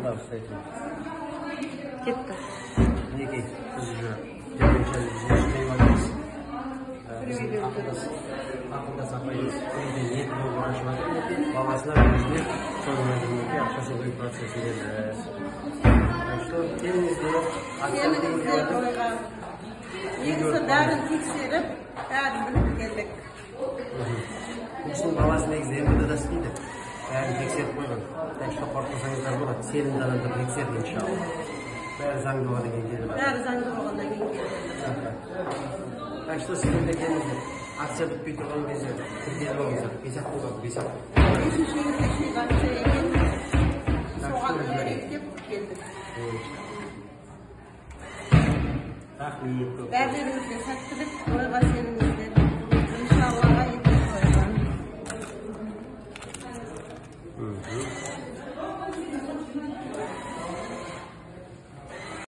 Пожалуйста, Кетті. Мінекей, сіз уже жүрмей бармыз. Біздің ақылдас апайымыз үйде ниет болып ашып жатыр. Баласына өзіне соның өзіне ақшасын құю процесінде. Так что келіңіздер, Тойға. Негізі бәрін тексеріп, бәрін біліп келдік. Бұл баласы негізі МВД-да істейді. Бәрін тексеріп қойған. Так что қорқысаңыздар болады. Сенімді адамдар тексерді, иншалла. Бәрі заңды болғаннан кейін келді. Бәрі заңды болғаннан кейін келді. Так что сіздер де келіңіздер. Акция бітпей тұрған кезде тіркеліп алыңыздар. 5 болды, 5 Бесінші акция екен. Соған көрейік деп келдік. Рахмет көп. Бәрілеріңізге сәттілік, ойға сеніңіздер.